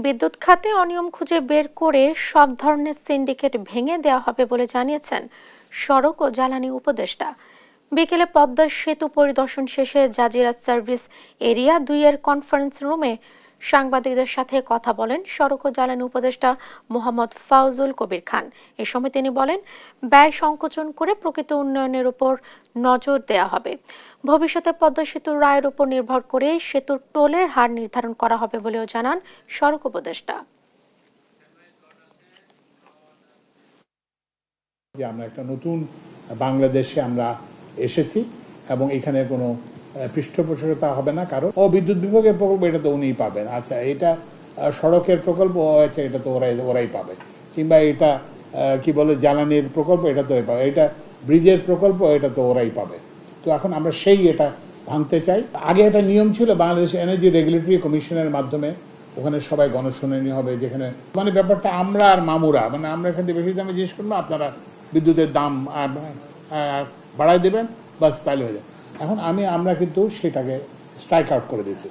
বিদ্যুৎ খাতে অনিয়ম খুঁজে বের করে সব ধরনের সিন্ডিকেট ভেঙে দেওয়া হবে বলে জানিয়েছেন সড়ক ও জ্বালানি উপদেষ্টা। বিকেলে পদ্মা সেতু পরিদর্শন শেষে জাজিরা সার্ভিস এরিয়া 2 এর কনফারেন্স রুমে সাংবাদিকদের সাথে কথা বলেন সড়ক ও জ্বালানি উপদেষ্টা মোহাম্মদ ফাউজুল কবির খান। এ সময় তিনি বলেন, ব্যয় সংকোচন করে প্রকৃত উন্নয়নের উপর নজর দেওয়া হবে। ভবিষ্যতে পদ্মা সেতুর রায়ের উপর নির্ভর করে সেতুর টোলের হার নির্ধারণ করা হবে বলেও জানান সড়ক উপদেষ্টা। যে আমরা একটা নতুন বাংলাদেশে আমরা এসেছি এবং এখানে কোনো পৃষ্ঠপোষকতা হবে না কারণ বিদ্যুৎ বিভাগের প্রকল্প এটা তো উনিই পাবেন, আচ্ছা এটা সড়কের প্রকল্প আছে এটা তো ওরাই পাবে, কিংবা এটা কি বলে জ্বালানির প্রকল্প এটা তো পাবে, এটা ব্রিজের প্রকল্প এটা তো ওরাই পাবে। তো এখন আমরা এটা ভাঙতে চাই। আগে একটা নিয়ম ছিল বাংলাদেশ এনার্জি রেগুলেটরি কমিশনের মাধ্যমে, ওখানে সবাই গণশুনানি হবে, যেখানে মানে ব্যাপারটা আমরা আর মামুরা মানে আমরা এখান থেকে বেশি দামে জিজ্ঞেস করবো, আপনারা বিদ্যুতের দাম বাড়ায় দেবেন, বাস তাহলে হয়ে যায়। এখন আমরা কিন্তু সেটাকে স্ট্রাইক আউট করে দিয়েছি।